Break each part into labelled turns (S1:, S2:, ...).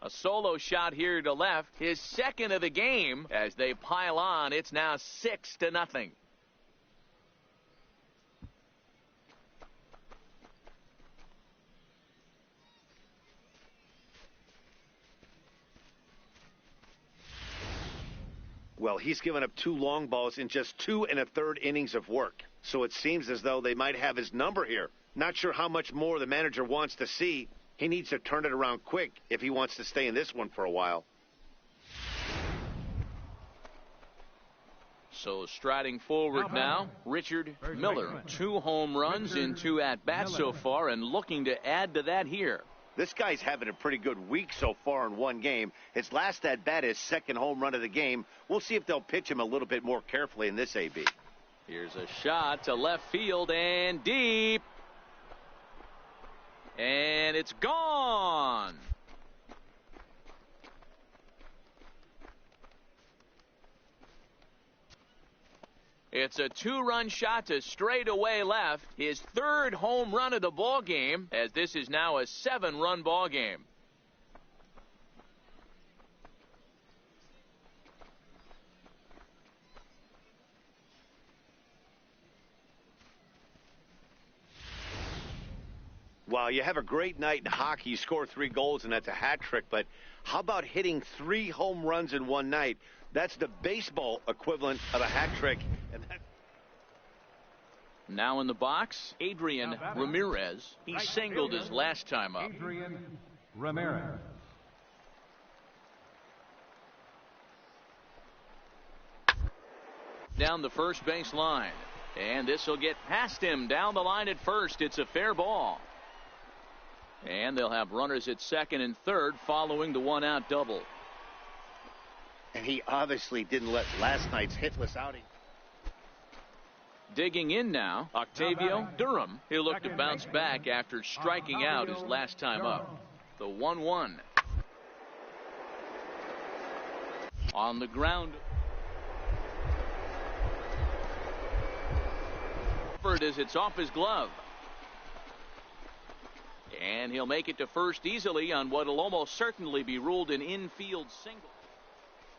S1: A solo shot here to left, his second of the game. As they pile on, it's now 6-0.
S2: Well, he's given up 2 long balls in just 2 1/3 innings of work. So it seems as though they might have his number here. Not sure how much more the manager wants to see. He needs to turn it around quick if he wants to stay in this one for a while.
S1: So striding forward now, Richard Miller. 2 home runs in 2 at-bats so far, and looking to add to that here.
S2: This guy's having a pretty good week so far in one game. His last at-bat is 2nd home run of the game. We'll see if they'll pitch him a little bit more carefully in this AB.
S1: Here's a shot to left field and deep. And it's gone. It's a 2-run shot to straightaway left. His 3rd home run of the ball game, as this is now a 7-run ball game.
S2: Wow, you have a great night in hockey. You score 3 goals, and that's a hat trick. But how about hitting 3 home runs in one night? That's the baseball equivalent of a hat trick. And
S1: now in the box, Adrian Ramirez. He singled his last time up.
S3: Adrian Ramirez.
S1: Down the first base line. And this will get past him down the line at first. It's a fair ball. And they'll have runners at 2nd and 3rd following the 1-out double.
S2: And he obviously didn't let last night's hitless outing.
S1: Digging in now, Octavio Durham. He'll look to bounce back after striking out his last time up. The 1-1. On the ground. As it's off his glove. And he'll make it to first easily on what will almost certainly be ruled an infield single.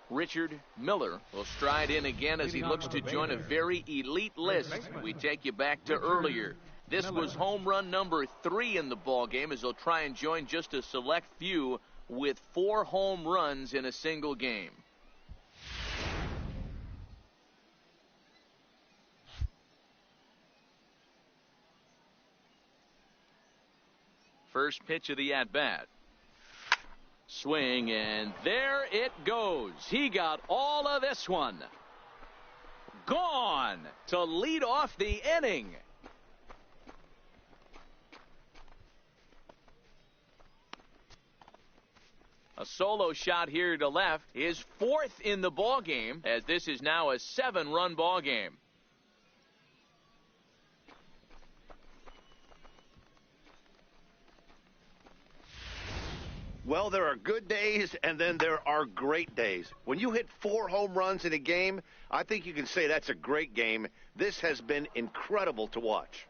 S1: Richard Miller will stride in again as he looks to join a very elite list. We take you back to earlier. This was home run number 3 in the ball game, as he'll try and join just a select few with 4 home runs in a single game. First pitch of the at-bat. Swing, and there it goes. He got all of this one. Gone to lead off the inning. A solo shot here to left. His 4th in the ball game, as this is now a 7-run ball game.
S2: Well, there are good days, and then there are great days. When you hit 4 home runs in a game, I think you can say that's a great game. This has been incredible to watch.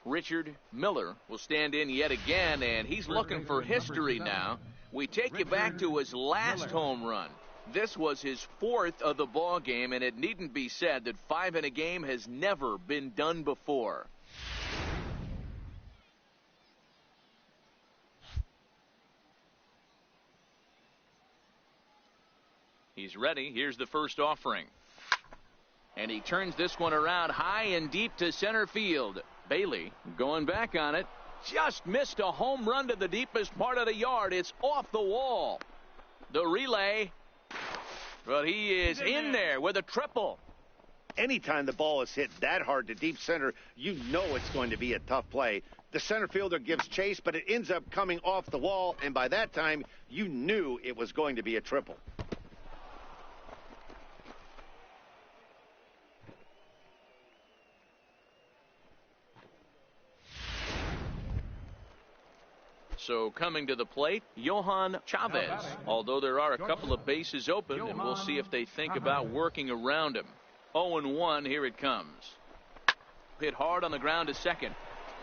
S1: Richard Miller will stand in yet again, and he's looking for history now. We take you back to his last home run. This was his 4th of the ball game, and it needn't be said that 5 in a game has never been done before. He's ready. Here's the first offering. And he turns this one around high and deep to center field. Bailey going back on it. Just missed a home run to the deepest part of the yard. It's off the wall. The relay. But he is in there with a triple.
S2: Anytime the ball is hit that hard to deep center, you know it's going to be a tough play. The center fielder gives chase, but it ends up coming off the wall, and by that time, you knew it was going to be a triple.
S1: So coming to the plate, Johan Chavez. Although there are a couple of bases open, and we'll see if they think about working around him. 0-1, here it comes. Hit hard on the ground to second.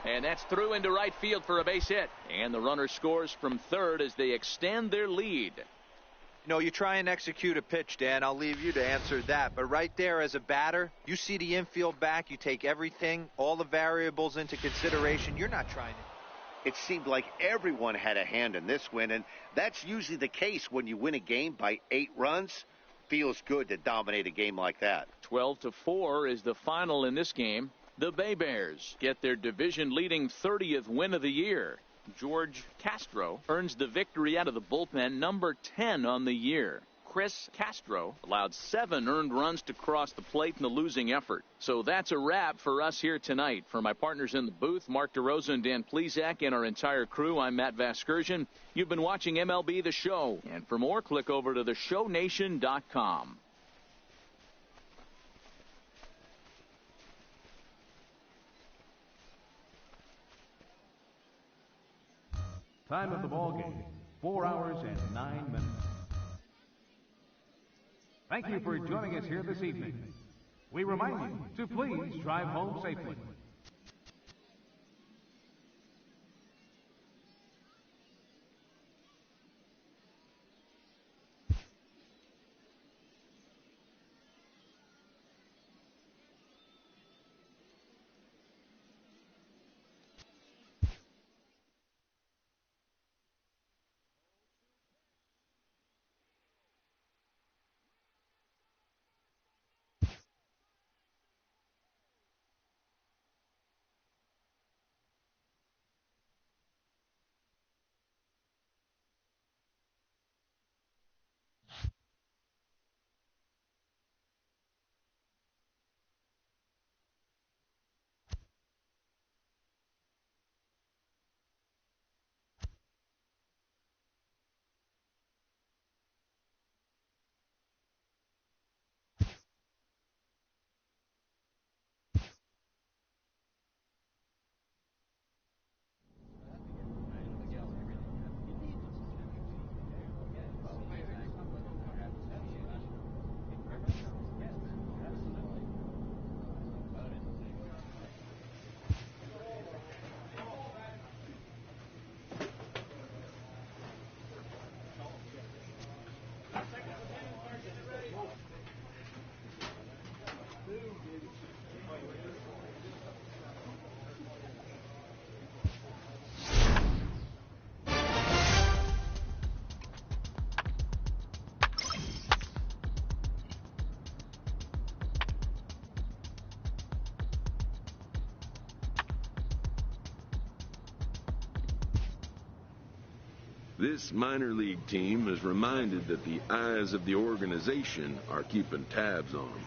S1: And that's through into right field for a base hit. And the runner scores from third as they extend their lead.
S4: You know, you try and execute a pitch, Dan. I'll leave you to answer that. But right there as a batter, you see the infield back. You take everything, all the variables into consideration. You're not trying to.
S2: It seemed like everyone had a hand in this win, and that's usually the case when you win a game by 8 runs. Feels good to dominate a game like that.
S1: 12-4 is the final in this game. The Bay Bears get their division-leading 30th win of the year. George Castro earns the victory out of the bullpen, number 10 on the year. Chris Castro allowed 7 earned runs to cross the plate in the losing effort. So that's a wrap for us here tonight. For my partners in the booth, Mark DeRosa and Dan Plesac, and our entire crew, I'm Matt Vasgersian. You've been watching MLB The Show. And for more, click over to theshownation.com.
S3: Time of the ball game, 4 hours and 9 minutes. Thank you for joining us here this evening. We remind you to please drive home safely.
S5: This minor league team is reminded that the eyes of the organization are keeping tabs on them.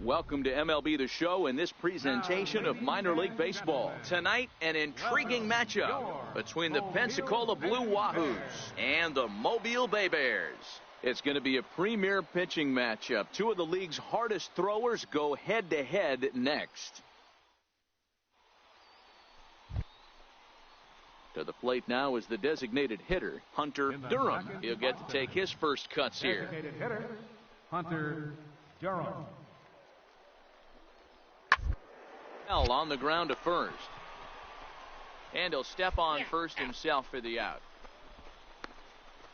S1: Welcome to MLB The Show and this presentation of minor league baseball. Tonight, an intriguing matchup between the Pensacola Blue Wahoos and the Mobile Bay Bears. It's going to be a premier pitching matchup. Two of the league's hardest throwers go head-to-head next. To the plate now is the designated hitter, Hunter Durham. He'll get to take his first cuts here.
S3: Designated hitter, Hunter Durham.
S1: On the ground to first. And he'll step on first himself for the out.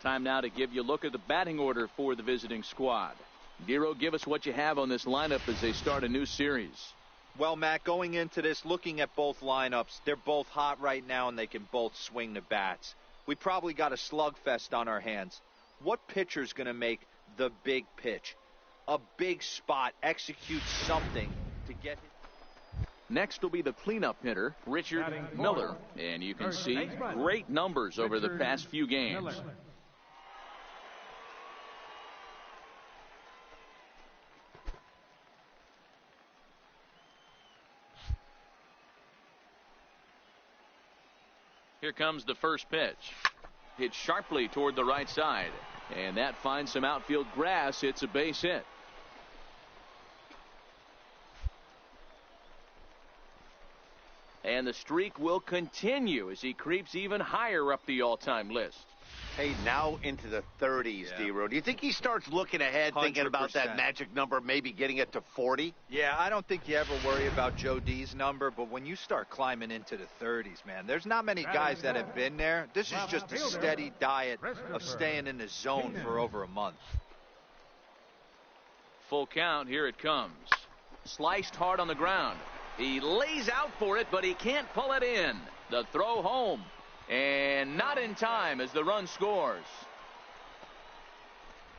S1: Time now to give you a look at the batting order for the visiting squad. Dero, give us what you have on this lineup as they start a new series.
S4: Well, Matt, going into this, looking at both lineups, they're both hot right now and they can both swing the bats. We probably got a slugfest on our hands. What pitcher's going to make the big pitch? A big spot, execute something to get it.
S1: Next will be the cleanup hitter, Richard Miller. And you can see great numbers over the past few games. Here comes the first pitch. Hit sharply toward the right side. And that finds some outfield grass. It's a base hit. And the streak will continue as he creeps even higher up the all-time list.
S2: Hey, now into the 30s, Dero. Do you think he starts looking ahead, thinking about that magic number, maybe getting it to 40?
S4: Yeah, I don't think you ever worry about Joe D's number, but when you start climbing into the 30s, man, there's not many guys that have been there. This is just a steady diet of staying in the zone for over a month.
S1: Full count, here it comes. Sliced hard on the ground. He lays out for it, but he can't pull it in. The throw home. And not in time as the run scores.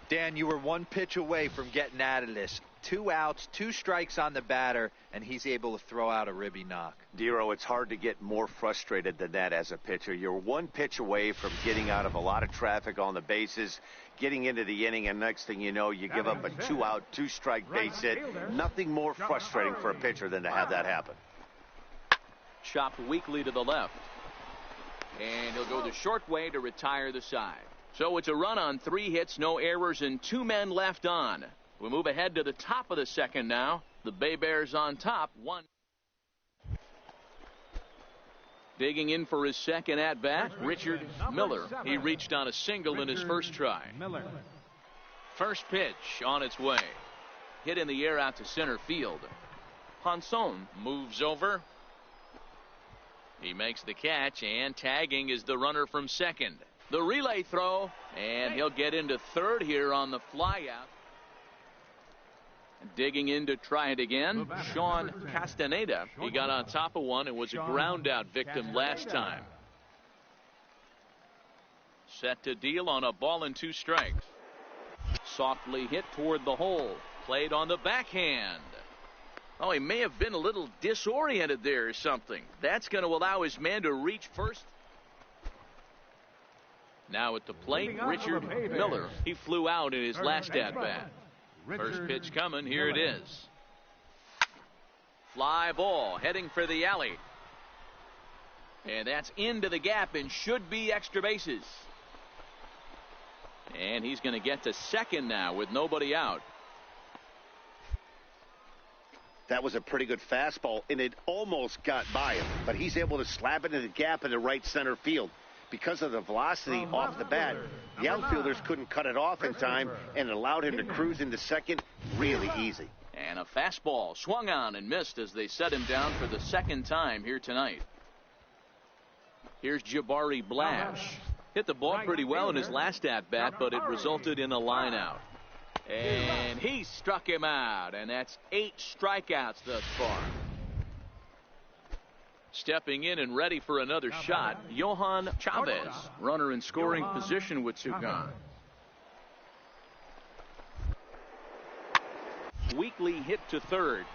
S4: Dan, you were one pitch away from getting out of this. 2 outs, 2 strikes on the batter, and he's able to throw out a ribby knock.
S2: Dero, it's hard to get more frustrated than that as a pitcher. You're 1 pitch away from getting out of a lot of traffic on the bases, getting into the inning, and next thing you know, you give up a 2-out, 2-strike base hit. Nothing more frustrating for a pitcher than to have that happen.
S1: Chopped weakly to the left. And he'll go the short way to retire the side. So it's a run on 3 hits, no errors, and 2 men left on. We move ahead to the top of the second now. The Bay Bears on top, 1. Digging in for his second at-bat, Richard Miller. He reached on a single in his first try. First pitch on its way. Hit in the air out to center field. Ponson moves over. He makes the catch, and tagging is the runner from second. The relay throw, and he'll get into third here on the flyout. Digging in to try it again, Sean Castaneda. He got on top of one and was a ground-out victim last time. Set to deal on a ball and 2 strikes. Softly hit toward the hole. Played on the backhand. Oh, he may have been a little disoriented there or something. That's going to allow his man to reach first. Now at the plate, Richard Miller. He flew out in his last at-bat. First pitch coming. Here it is. Fly ball heading for the alley. And that's into the gap and should be extra bases. And he's going to get to second now with nobody out.
S2: That was a pretty good fastball, and it almost got by him. But he's able to slap it in the gap in the right center field. Because of the velocity off the bat, the outfielders couldn't cut it off in time, and it allowed him to cruise into second really easy.
S1: And a fastball swung on and missed as they set him down for the second time here tonight. Here's Jabari Blash. Hit the ball pretty well in his last at-bat, but it resulted in a line out. And he struck him out, and that's 8 strikeouts thus far. Stepping in and ready for another shot, Johan Chavez, runner in scoring position with 2 gone. Weekly hit to third.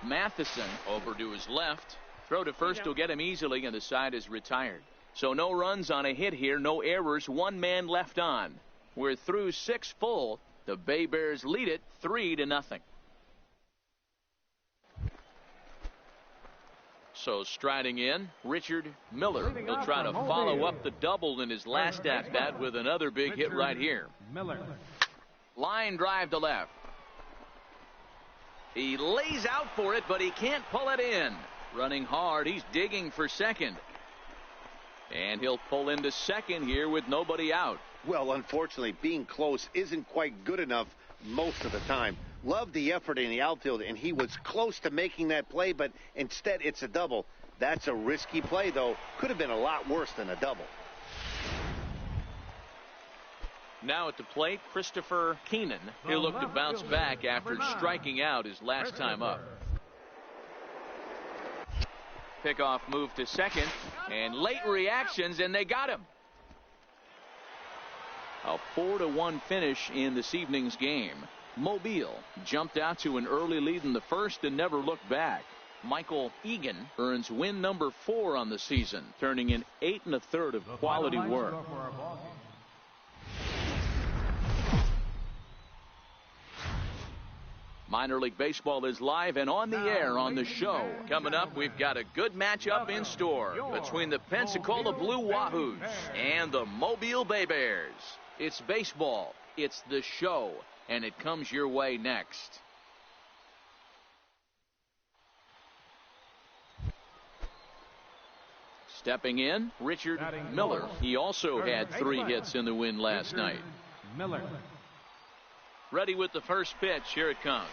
S1: Matheson over to his left. Throw to first will get him easily, and the side is retired. So no runs on a hit here, no errors, 1 man left on. We're through 6 full. The Bay Bears lead it 3-0. So striding in, Richard Miller. He'll try to follow up the double in his last at-bat with another big hit right here.
S3: Miller.
S1: Line drive to left. He lays out for it, but he can't pull it in. Running hard, he's digging for second. And he'll pull into second here with nobody out.
S2: Well, unfortunately, being close isn't quite good enough most of the time. Loved the effort in the outfield, and he was close to making that play, but instead it's a double. That's a risky play, though. Could have been a lot worse than a double.
S1: Now at the plate, Christopher Keenan. He'll look to bounce back after striking out his last time up. Pickoff move to second, and late reactions, and they got him. A 4-1 finish in this evening's game. Mobile jumped out to an early lead in the first and never looked back. Michael Egan earns win number 4 on the season, turning in 8 1/3 of quality work. Minor League Baseball is live and on the air on the show. Coming up, we've got a good matchup in store between the Pensacola Blue Wahoos and the Mobile Bay Bears. It's baseball, it's the show, and it comes your way next. Stepping in, Richard Miller. He also had 3 hits in the win last night.
S3: Miller.
S1: Ready with the first pitch. Here it comes.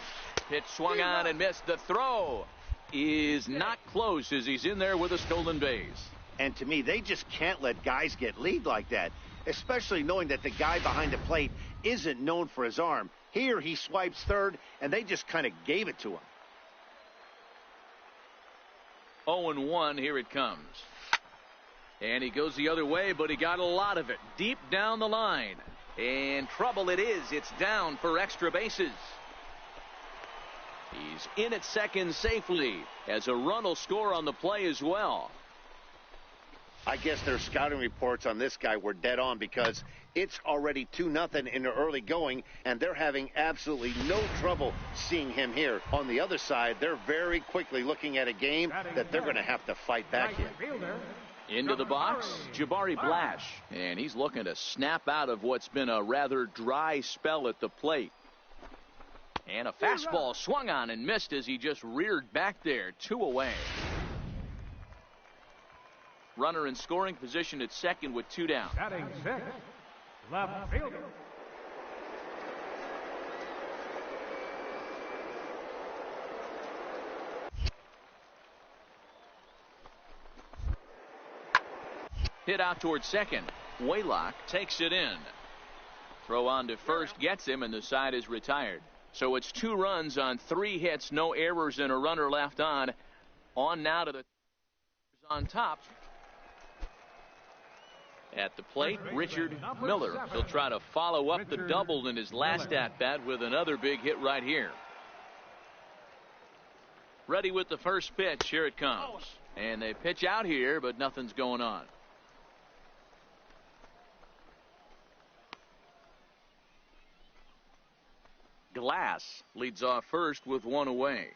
S1: Pitch swung on and missed. The throw is not close as he's in there with a stolen base.
S2: And to me, they just can't let guys get lead like that, especially knowing that the guy behind the plate isn't known for his arm. Here he swipes third, and they just kind of gave it to him.
S1: 0-1. Here it comes. And he goes the other way, but he got a lot of it deep down the line. And trouble it is. It's down for extra bases. He's in at second safely as a run will score on the play as well.
S2: I guess their scouting reports on this guy were dead on because it's already 2-0 in the early going, and they're having absolutely no trouble seeing him here. On the other side, they're very quickly looking at a game that they're going to have to fight back in.
S1: Into the box, Jabari Blash, and he's looking to snap out of what's been a rather dry spell at the plate. And a fastball swung on and missed as he just reared back there. 2 away. Runner in scoring position at second with 2 down.
S3: Batting 6, left fielder.
S1: Hit out towards second. Waylock takes it in. Throw on to first gets him, and the side is retired. So it's 2 runs on 3 hits, no errors, and a runner left on. On now to the on top. At the plate, Richard Miller. He'll try to follow up the double in his last at-bat with another big hit right here. Ready with the first pitch. Here it comes. And they pitch out here, but nothing's going on. Glass leads off first with 1 away.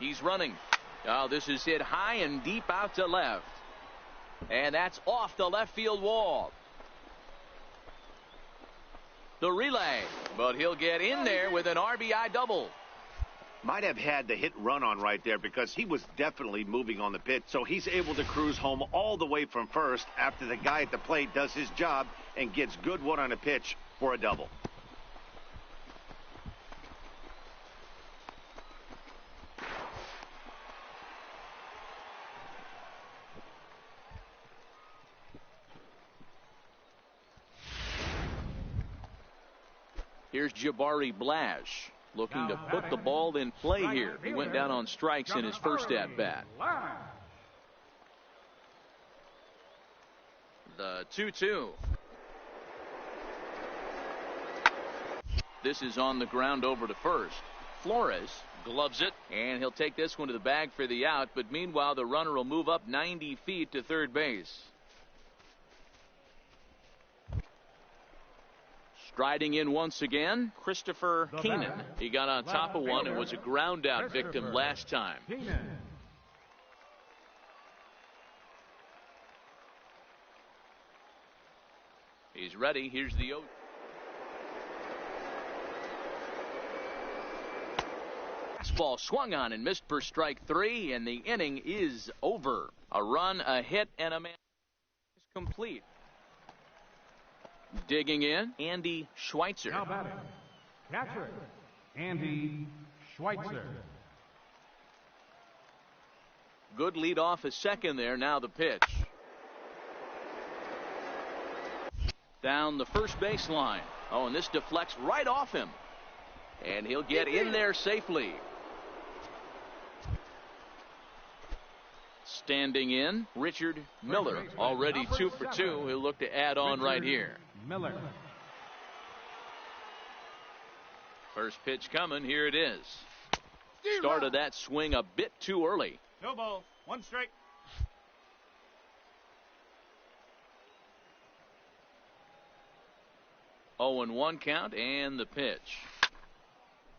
S1: He's running. Oh, this is hit high and deep out to left. And that's off the left field wall. The relay, but he'll get in there with an RBI double.
S2: Might have had the hit run on right there because he was definitely moving on the pitch. So he's able to cruise home all the way from first after the guy at the plate does his job and gets good one on a pitch for a double.
S1: Here's Jabari Blash looking to put the ball in play here. He went down on strikes in his first at-bat. The 2-2. This is on the ground over to first. Flores gloves it, and he'll take this one to the bag for the out, but meanwhile the runner will move up 90 feet to third base. Striding in once again, Christopher Keenan. He got on top of one and was a ground out victim last time. He's ready. Here's the 0. Fastball swung on and missed for strike 3, and the inning is over. A run, a hit, and a man is complete. Digging in, Andy Schweitzer.
S3: Now batting, catcher, Andy Schweitzer.
S1: Good lead off a second there. Now the pitch. Down the first baseline. Oh, and this deflects right off him. And he'll get in there safely. Standing in, Richard Miller, already 2 for 2. He'll look to add on right here.
S3: Miller.
S1: First pitch coming. Here it is. Started that swing a bit too early.
S6: No ball. 1 strike.
S1: Oh, and 1 count, and the pitch.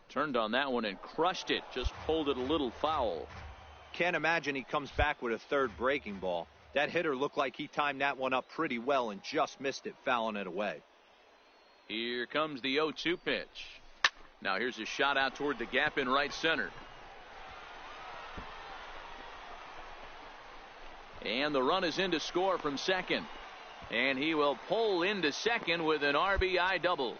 S1: Turned on that one and crushed it. Just pulled it a little foul.
S4: Can't imagine he comes back with a third breaking ball. That hitter looked like he timed that one up pretty well and just missed it, fouling it away.
S1: Here comes the 0-2 pitch. Now here's a shot out toward the gap in right center. And the run is in to score from second. And he will pull into second with an RBI double.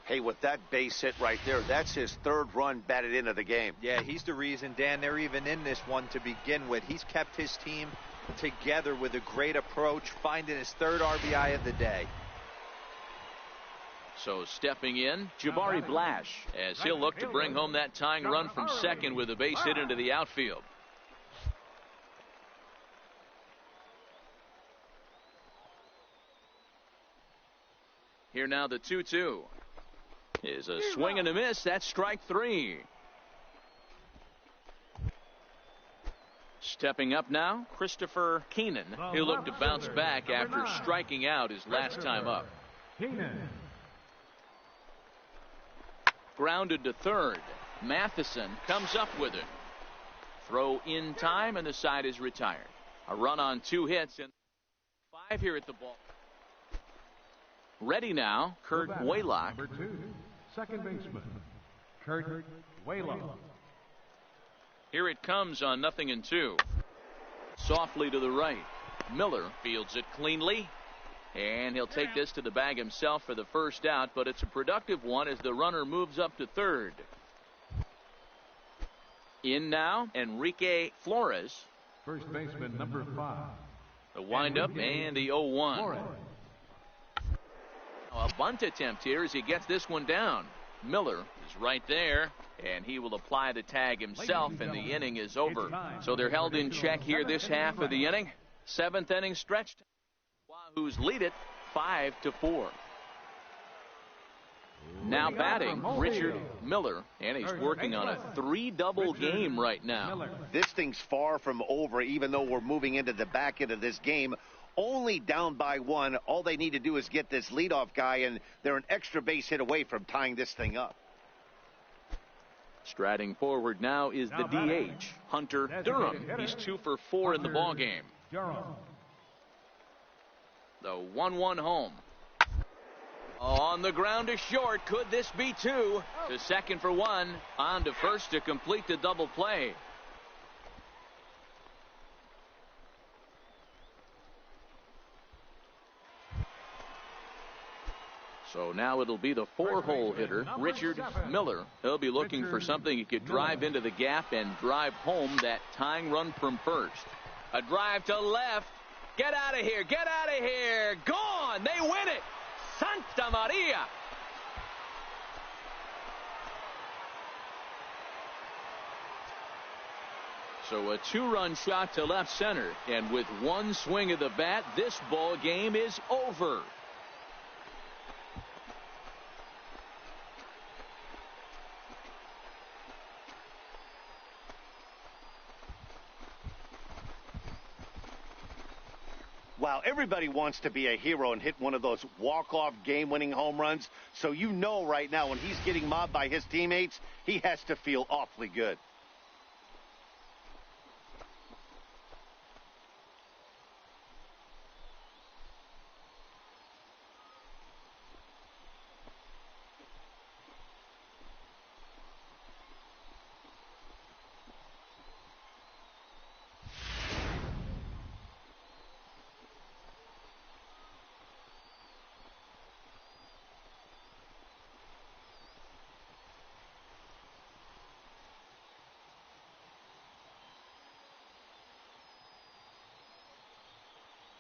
S2: Hey, with that base hit right there, that's his 3rd run batted into the game.
S4: Yeah, he's the reason, Dan, they're even in this one to begin with. He's kept his team together with a great approach, finding his 3rd RBI of the day.
S1: So stepping in, Jabari Blash, as he'll look to bring home that tying run from second with a base hit into the outfield. Here now the 2-2 is a swing and a miss. That's strike 3. Stepping up now, Christopher Keenan. He'll look to bounce back after striking out his last time up. Grounded to third. Matheson comes up with it. Throw in time, and the side is retired. A run on 2 hits and 5 here at the ball. Ready now, Kurt Waylock.
S3: Number 2, second baseman, Kurt Waylock.
S1: Here it comes on 0-2. Softly to the right. Miller fields it cleanly. And he'll take this to the bag himself for the first out, but it's a productive one as the runner moves up to third. In now, Enrique Flores.
S3: First baseman, number 5.
S1: The windup and the 0-1. A bunt attempt here as he gets this one down. Miller is right there, and he will apply the tag himself, and the inning is over. So they're held in check here this half of the inning. 7th inning stretched. Wahoos lead it 5-4. Now batting, Richard Miller, and he's working on a 3-double game right now.
S2: This thing's far from over, even though we're moving into the back end of this game. Only down by 1. All they need to do is get this leadoff guy, and they're an extra base hit away from tying this thing up.
S1: Striding forward now is the DH, Hunter Durham. He's 2 for 4 in the ballgame. The 1-1 home. On the ground to short. Could this be 2? To second for 1. On to first to complete the double play. So now it'll be the 4-hole hitter, Richard Miller. He'll be looking for something he could drive into the gap and drive home that tying run from first. A drive to left. Get out of here. Get out of here. Gone. They win it. Santa Maria. So a 2-run shot to left center. And with 1 swing of the bat, this ball game is over.
S2: Wow, everybody wants to be a hero and hit one of those walk-off game-winning home runs. So you know right now when he's getting mobbed by his teammates, he has to feel awfully good.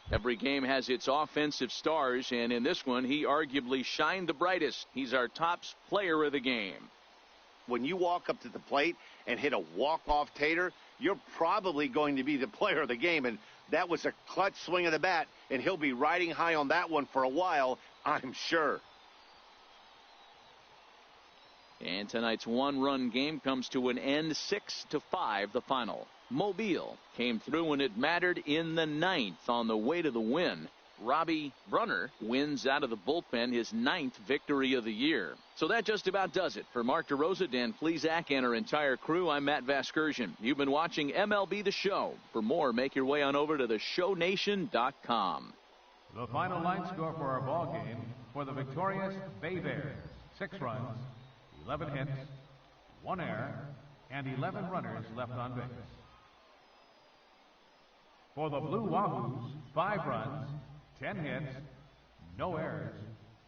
S1: Every game has its offensive stars, and in this one, he arguably shined the brightest. He's our top player of the game.
S2: When you walk up to the plate and hit a walk-off tater, you're probably going to be the player of the game, and that was a clutch swing of the bat, and he'll be riding high on that one for a while, I'm sure.
S1: And tonight's one-run game comes to an end, 6-5, the final. Mobile came through when it mattered in the 9th on the way to the win. Robbie Brunner wins out of the bullpen his 9th victory of the year. So that just about does it. For Mark DeRosa, Dan Plesac, and our entire crew, I'm Matt Vasgersian. You've been watching MLB The Show. For more, make your way on over to theshownation.com.
S3: The final line score for our ball game for the victorious Bay Bears: 6 runs, 11 hits, 1 error, and 11 runners left on base. For the Blue Wahoos, 5 runs, 10 hits, no errors.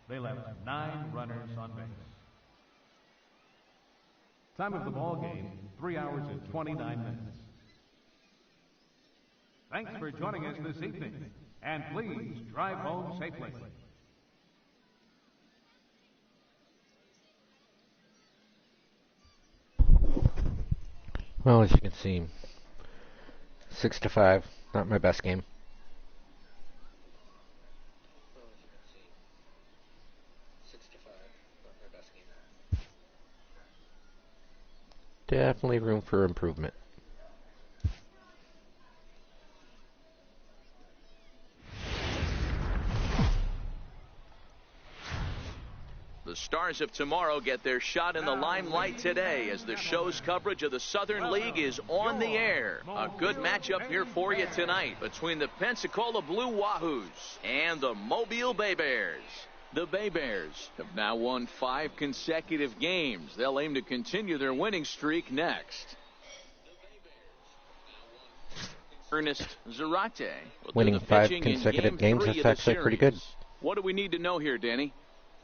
S3: They left 9 runners on base. Time of the ball game, 3 hours and 29 minutes. Thanks for joining us this evening, and please drive home safely.
S6: Well, as you can see, 6-5, not my best game. Definitely room for improvement.
S1: The Stars of tomorrow get their shot in the limelight today as the show's coverage of the Southern League is on the air. A good matchup here for you tonight between the Pensacola Blue Wahoos and the Mobile Bay Bears. The Bay Bears have now won 5 consecutive games. They'll aim to continue their winning streak next. Ernest Zarate
S6: winning 5 consecutive games, that's actually pretty good.
S1: What do we need to know here, Danny?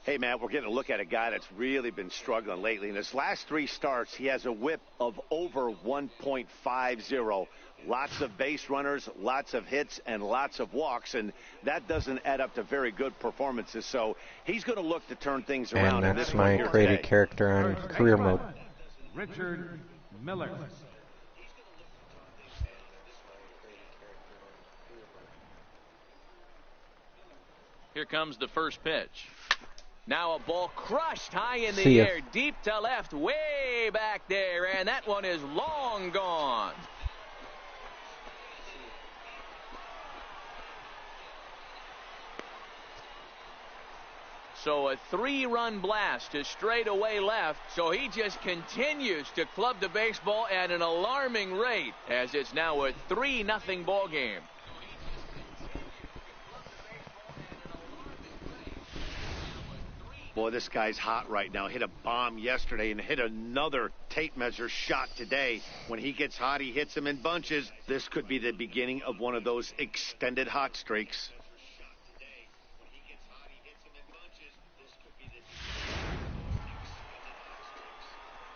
S2: Hey, Matt, we're getting a look at a guy that's really been struggling lately. In his last 3 starts, he has a whip of over 1.50. Lots of base runners, lots of hits, and lots of walks, and that doesn't add up to very good performances. So he's going to look to turn things around.
S6: And that's my created character on career mode.
S3: Richard Miller.
S1: Here comes the first pitch. Now a ball crushed high in the air, deep to left, way back there, and that one is long gone. So a 3-run blast to straightaway left, so he just continues to club the baseball at an alarming rate as it's now a 3-0 ball game.
S2: Boy, this guy's hot right now. Hit a bomb yesterday and hit another tape measure shot today. When he gets hot, he hits them in bunches. This could be the beginning of one of those extended hot streaks.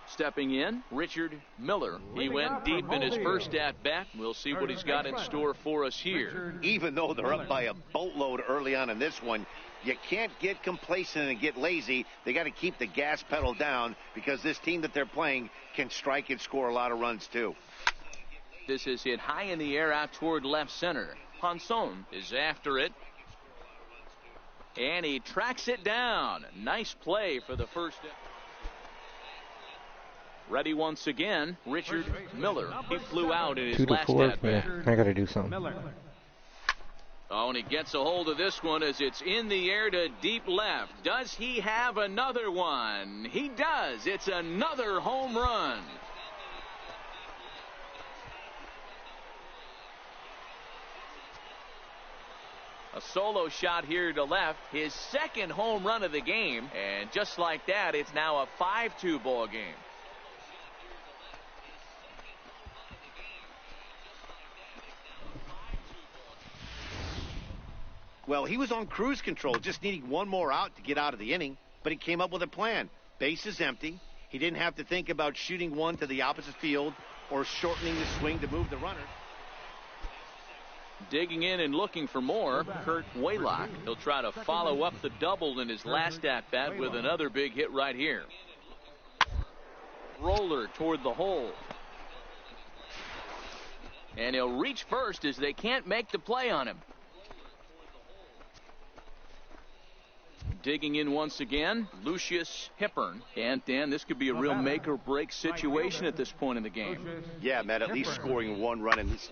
S1: Stepping in, Richard Miller. He went deep in his first at-bat. We'll see what he's got in store for us here.
S2: Even though they're up by a boatload early on in this one, you can't get complacent and get lazy. They got to keep the gas pedal down because this team that they're playing can strike and score a lot of runs too.
S1: This is hit high in the air out toward left center. Ponson is after it. And he tracks it down. Nice play for the first. Ready once again, Richard Miller. He flew out in his last at-bat.
S6: I got to do something.
S1: Oh, and he gets a hold of this one as it's in the air to deep left. Does he have another one? He does. It's another home run. A solo shot here to left, his second home run of the game, and just like that, it's now a 5-2 ball game.
S2: Well, he was on cruise control, just needing one more out to get out of the inning, but he came up with a plan. Base is empty. He didn't have to think about shooting one to the opposite field or shortening the swing to move the runner.
S1: Digging in and looking for more, Kurt Waylock. He'll try to follow up the double in his last at-bat with another big hit right here. Roller toward the hole. And he'll reach first as they can't make the play on him. Digging in once again, Lucius Hippern. And, Dan, this could be a real make-or-break situation at this point in the game.
S2: Yeah, Matt, at least scoring one run in this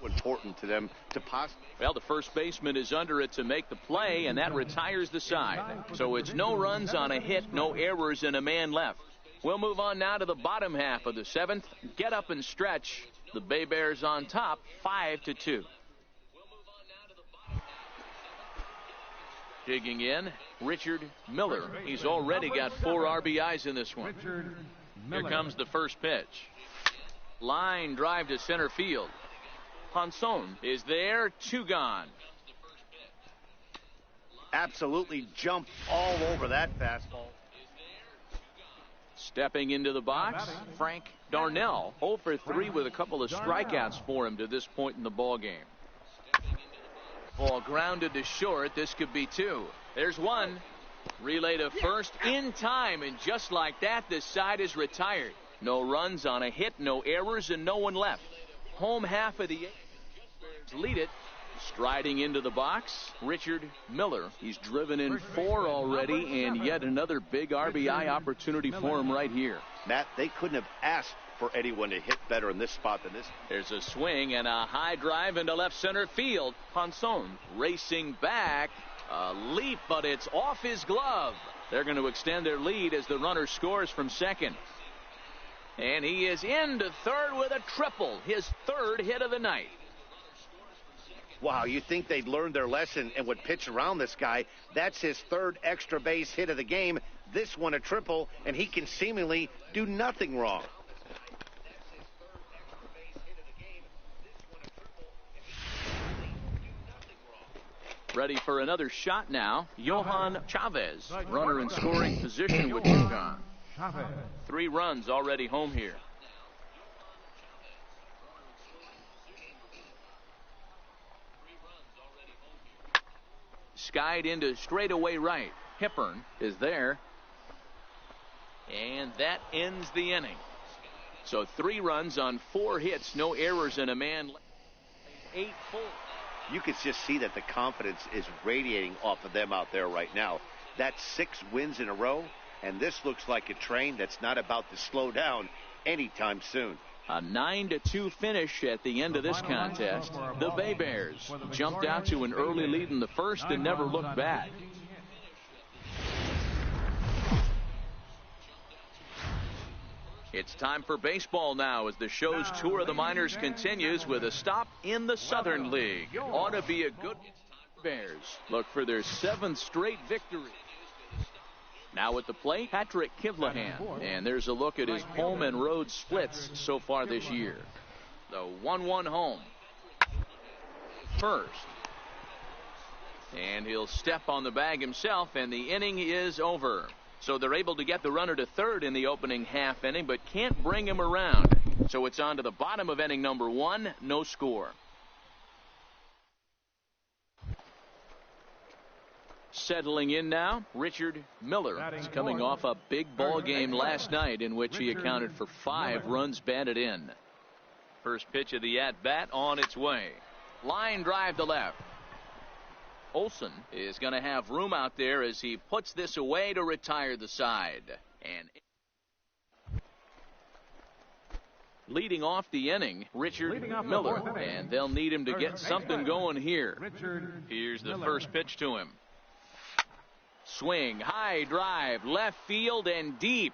S2: important to them to possibly.
S1: Well, the first baseman is under it to make the play, and that retires the side. So it's no runs on a hit, no errors, and a man left. We'll move on now to the bottom half of the seventh. Get up and stretch. The Bay Bears on top, 5-2. Digging in, Richard Miller. He's already got 4 RBIs in this one. Here comes the first pitch. Line drive to center field. Ponson is there, 2 gone.
S2: Absolutely jumped all over that fastball.
S1: Stepping into the box, Frank Darnell. 0 for 3 with a couple of strikeouts for him to this point in the ball game. Ball grounded to short. This could be 2. There's 1. Relay to first in time, and just like that, this side is retired. No runs on a hit, no errors, and no one left. Home half of the 8th. Lead it. Striding into the box, Richard Miller. He's driven in 4 already, and yet another big RBI opportunity for him right here.
S2: Matt, they couldn't have asked for anyone to hit better in this spot than this.
S1: There's a swing and a high drive into left center field. Ponson racing back. A leap, but it's off his glove. They're going to extend their lead as the runner scores from second. And he is into third with a triple. His 3rd hit of the night.
S2: Wow, you think they'd learned their lesson and would pitch around this guy. That's his 3rd extra base hit of the game. This one a triple, and he can seemingly do nothing wrong.
S1: Ready for another shot now. Johan Chavez, runner in scoring position with 2 gone. 3 runs already home here. Skied into straightaway right. Hippern is there. And that ends the inning. So 3 runs on 4 hits, no errors, and a man. 8 full.
S2: You can just see that the confidence is radiating off of them out there right now. That's 6 wins in a row, and this looks like a train that's not about to slow down anytime soon.
S1: A 9-2 finish at the end of this contest. The Bay Bears jumped out to an early lead in the first and never looked back. It's time for baseball now as the show's tour of the minors continues with a stop in the Southern League. Ought to be a good Bears. Look for their 7th straight victory. Now at the plate, Patrick Kivlahan. And there's a look at his home and road splits so far this year. The 1-1 home. First. And he'll step on the bag himself, and the inning is over. So they're able to get the runner to third in the opening half inning, but can't bring him around. So it's on to the bottom of inning number 1, no score. Settling in now, Richard Miller is coming off a big ball game last night in which he accounted for 5 runs batted in. First pitch of the at-bat on its way. Line drive to left. Olson is going to have room out there as he puts this away to retire the side. And Leading off the inning, Richard Miller, and they'll need him to get something going here. Here's the first pitch to him. Swing, high drive, left field and deep.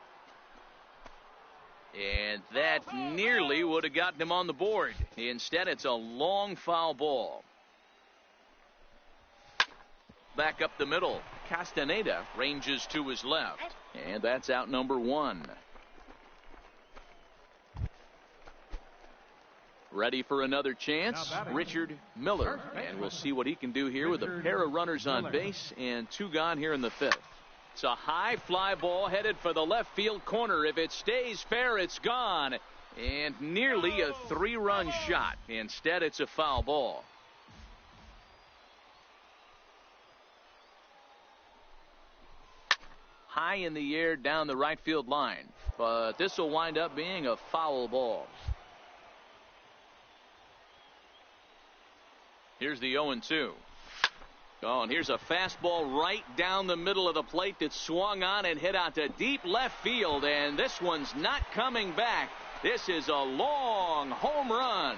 S1: And that nearly would have gotten him on the board. Instead, it's a long foul ball. Back up the middle. Castaneda ranges to his left. And that's out number 1. Ready for another chance, Richard Miller. And we'll see what he can do here with a pair of runners on base and 2 gone here in the 5th. It's a high fly ball headed for the left field corner. If it stays fair, it's gone. And nearly a 3-run shot. Instead, it's a foul ball. High in the air down the right field line. But this will wind up being a foul ball. Here's the 0-2. Oh, and here's a fastball right down the middle of the plate that swung on and hit out to deep left field. And this one's not coming back. This is a long home run.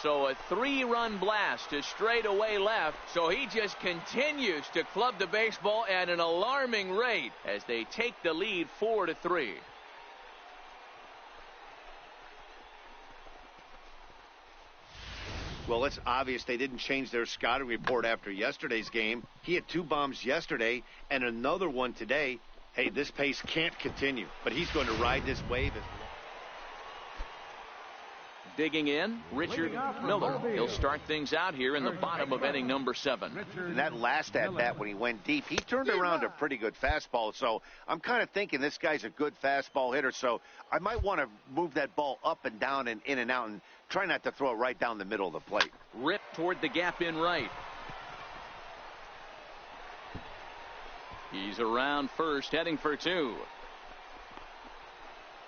S1: So a 3-run blast to straightaway left. So he just continues to club the baseball at an alarming rate as they take the lead 4-3.
S2: Well, it's obvious they didn't change their scouting report after yesterday's game. He had 2 bombs yesterday and another one today. Hey, this pace can't continue, but he's going to ride this wave.
S1: Digging in, Richard Miller. He'll start things out here in the bottom of inning number 7.
S2: And that last at-bat when he went deep, he turned around a pretty good fastball. So I'm kind of thinking this guy's a good fastball hitter. So I might want to move that ball up and down and in and out and try not to throw it right down the middle of the plate.
S1: Rip toward the gap in right. He's around first, heading for 2.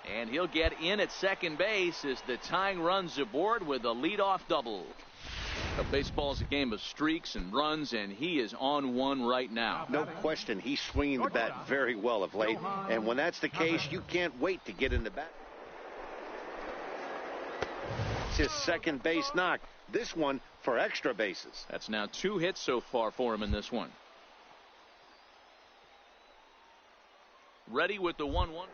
S1: And he'll get in at second base as the tying runs aboard with a leadoff double. Baseball's a game of streaks and runs, and he is on one right now.
S2: No question, he's swinging the bat very well of late. And when that's the case, you can't wait to get in the bat. It's his second base knock. This one for extra bases.
S1: That's now 2 hits so far for him in this one. Ready with the 1-1.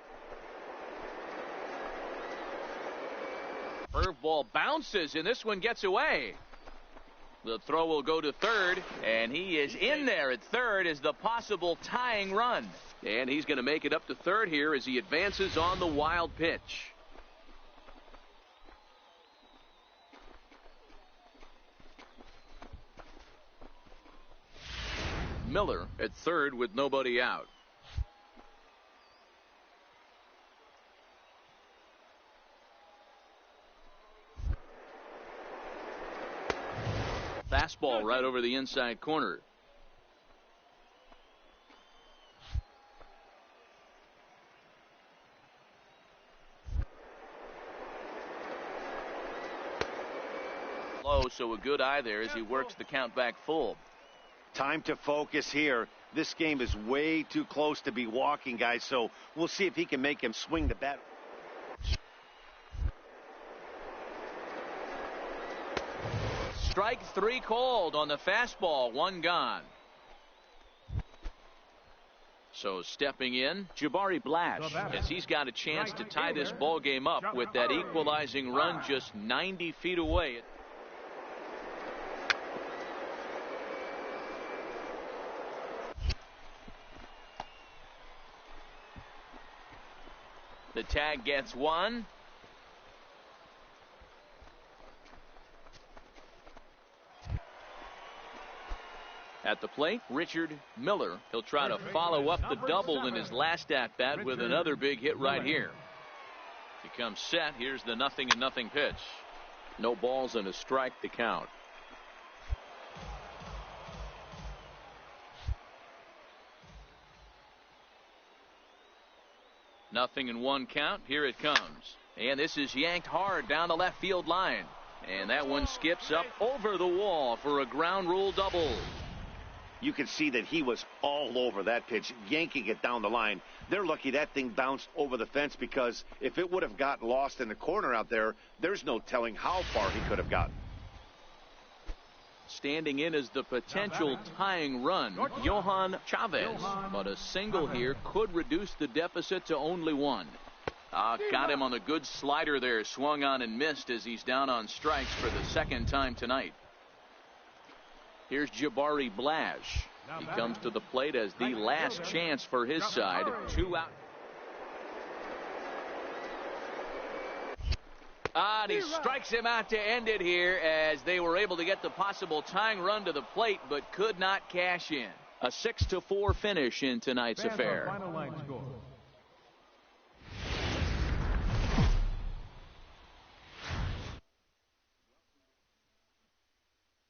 S1: Curveball bounces, and this one gets away. The throw will go to third, and he is in there at third as the possible tying run. And he's going to make it up to third here as he advances on the wild pitch. Miller at third with nobody out. Fastball right over the inside corner. Low, so a good eye there as he works the count back full.
S2: Time to focus here. This game is way too close to be walking, guys, so we'll see if he can make him swing the bat.
S1: Strike 3 called on the fastball, 1 gone. So stepping in, Jabari Blash, as he's got a chance to tie this ball game up with that equalizing run just 90 feet away. The tag gets 1. At the plate, Richard Miller. He'll try to follow up the double in his last at-bat with another big hit right here. He comes set. Here's the 0-0 pitch. No balls and a strike to count. Nothing in 1 count. Here it comes. And this is yanked hard down the left field line. And that one skips up over the wall for a ground rule double.
S2: You could see that he was all over that pitch, yanking it down the line. They're lucky that thing bounced over the fence, because if it would have gotten lost in the corner out there, there's no telling how far he could have gotten.
S1: Standing in as the potential tying run, Johan Chavez. But a single here could reduce the deficit to only one. Got him on a good slider there. Swung on and missed as he's down on strikes for the second time tonight. Here's Jabari Blash. He comes to the plate as the last chance for his side. 2 out. And he strikes him out to end it here, as they were able to get the possible tying run to the plate but could not cash in. A 6-4 finish in tonight's affair.
S3: Final line score.